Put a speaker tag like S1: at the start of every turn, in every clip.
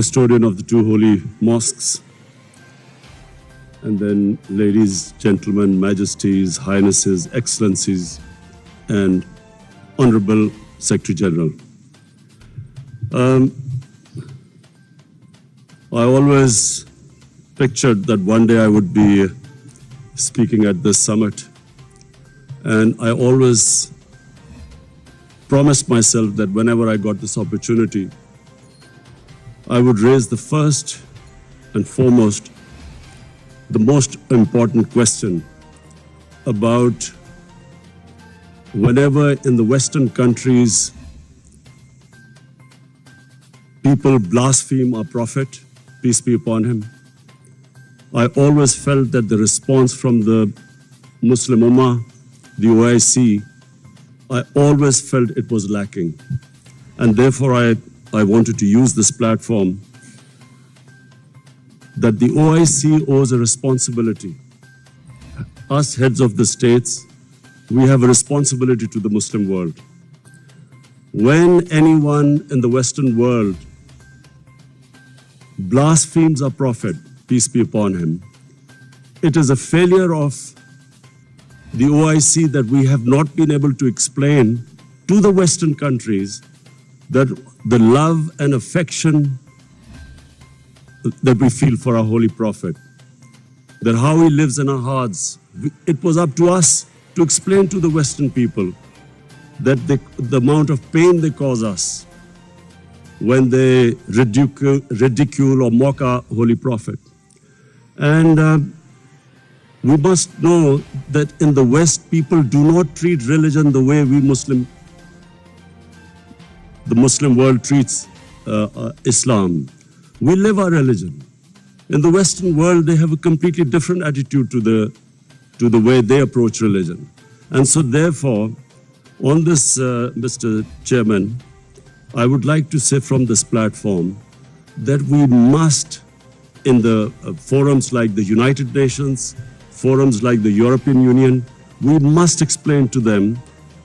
S1: custodian of the two holy mosques, and then ladies, gentlemen, majesties, highnesses, excellencies, and Honorable Secretary General. I always pictured that one day I would be speaking at this summit, and I always promised myself that whenever I got this opportunity, I would raise the first and foremost, the most important question about whenever in the Western countries people blaspheme our Prophet, peace be upon him. I always felt that the response from the Muslim Ummah, the OIC, I always felt it was lacking. And therefore I wanted to use this platform that the OIC owes a responsibility. Us heads of the states, we have a responsibility to the Muslim world. When anyone in the Western world blasphemes our Prophet, peace be upon him, it is a failure of the OIC that we have not been able to explain to the Western countries that the love and affection that we feel for our Holy Prophet, that how he lives in our hearts. It was up to us to explain to the Western people that the amount of pain they cause us when they ridicule or mock our Holy Prophet. And we must know that in the West, people do not treat religion the way the Muslim world treats Islam. We live our religion. In the Western world, they have a completely different attitude to the way they approach religion. And so therefore, on this, Mr. Chairman, I would like to say from this platform that we must, in the forums like the United Nations, forums like the European Union, we must explain to them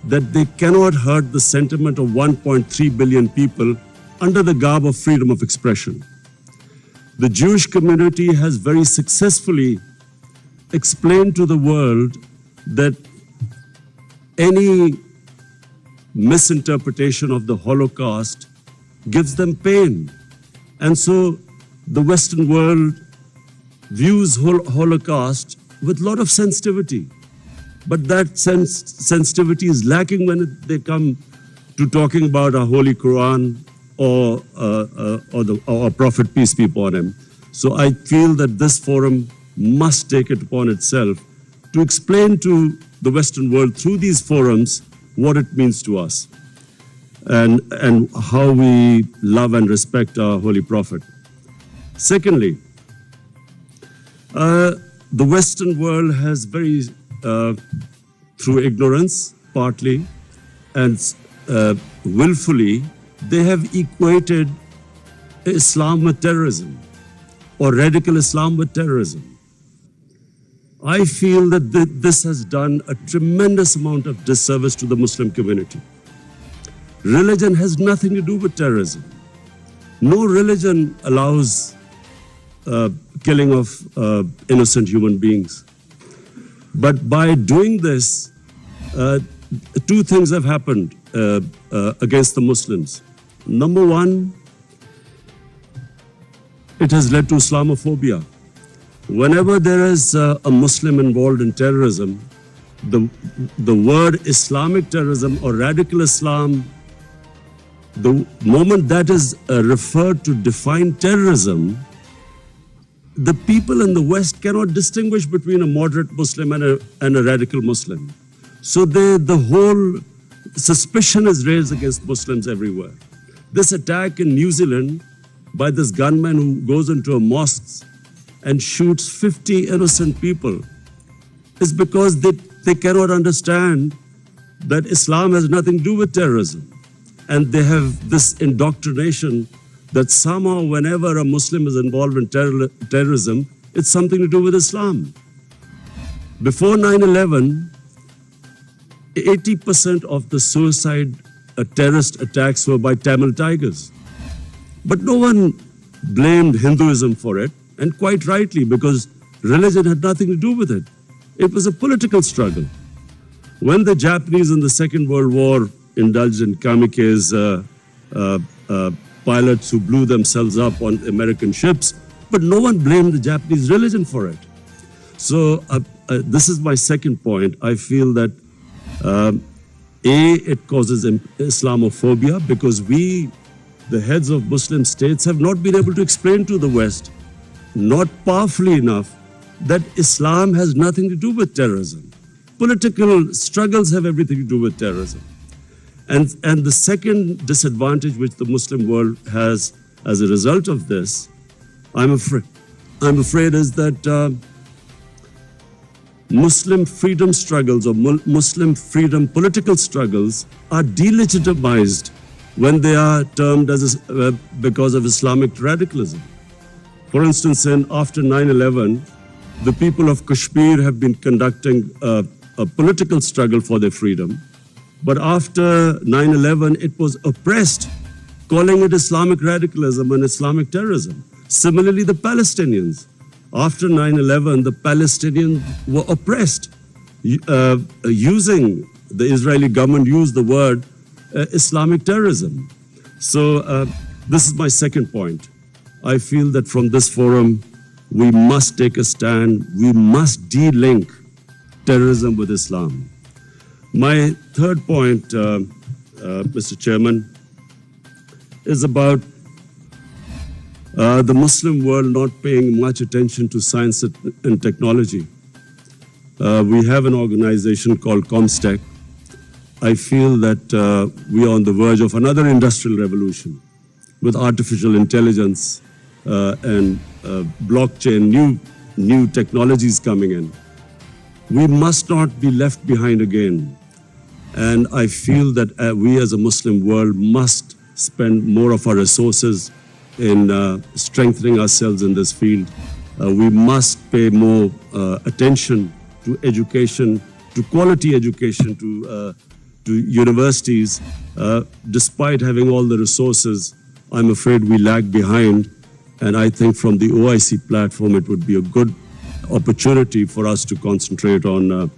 S1: that they cannot hurt the sentiment of 1.3 billion people under the garb of freedom of expression. The Jewish community has very successfully explained to the world that any misinterpretation of the Holocaust gives them pain. And so the Western world views Holocaust with a lot of sensitivity. But that sensitivity is lacking when they come to talking about our Holy Quran or our Prophet, peace be upon him. So I feel that this forum must take it upon itself to explain to the Western world through these forums what it means to us and how we love and respect our Holy Prophet. Secondly, the Western world has very, through ignorance partly and willfully, they have equated Islam with terrorism or radical Islam with terrorism. I feel that this has done a tremendous amount of disservice to the Muslim community. Religion has nothing to do with terrorism. No religion allows killing of innocent human beings. But by doing this, two things have happened against the Muslims. Number one, it has led to Islamophobia. Whenever there is a Muslim involved in terrorism, the word Islamic terrorism or radical Islam, the moment that is referred to define terrorism, the people in the West cannot distinguish between a moderate Muslim and a radical Muslim. So the whole suspicion is raised against Muslims everywhere. This attack in New Zealand by this gunman who goes into a mosque and shoots 50 innocent people is because they cannot understand that Islam has nothing to do with terrorism. And they have this indoctrination that somehow whenever a Muslim is involved in terrorism, it's something to do with Islam. Before 9/11, 80% of the suicide terrorist attacks were by Tamil Tigers. But no one blamed Hinduism for it, and quite rightly, because religion had nothing to do with it. It was a political struggle. When the Japanese in the Second World War indulged in kamikaze pilots who blew themselves up on American ships, but no one blamed the Japanese religion for it. So this is my second point. I feel that it causes Islamophobia because we, the heads of Muslim states, have not been able to explain to the West, not powerfully enough, that Islam has nothing to do with terrorism. Political struggles have everything to do with terrorism. And the second disadvantage which the Muslim world has as a result of this, I'm afraid is that Muslim freedom struggles or Muslim freedom political struggles are delegitimized when they are termed as because of Islamic radicalism. For instance, after 9/11, the people of Kashmir have been conducting a political struggle for their freedom. But after 9/11, it was oppressed, calling it Islamic radicalism and Islamic terrorism. Similarly, the Palestinians. After 9/11, the Palestinians were oppressed, using the Israeli government used the word Islamic terrorism. So this is my second point. I feel that from this forum, we must take a stand. We must de-link terrorism with Islam. My third point, Mr. Chairman, is about the Muslim world not paying much attention to science and technology. We have an organization called ComStech. I feel that we are on the verge of another industrial revolution with artificial intelligence and blockchain, new technologies coming in. We must not be left behind again. And I feel that we as a Muslim world must spend more of our resources in strengthening ourselves in this field. We must pay more attention to education, to quality education, to universities. Despite having all the resources, I'm afraid we lag behind. And I think from the OIC platform, it would be a good opportunity for us to concentrate on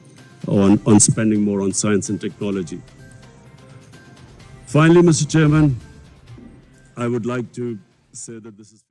S1: spending more on science and technology. Finally, Mr. Chairman, I would like to say that this is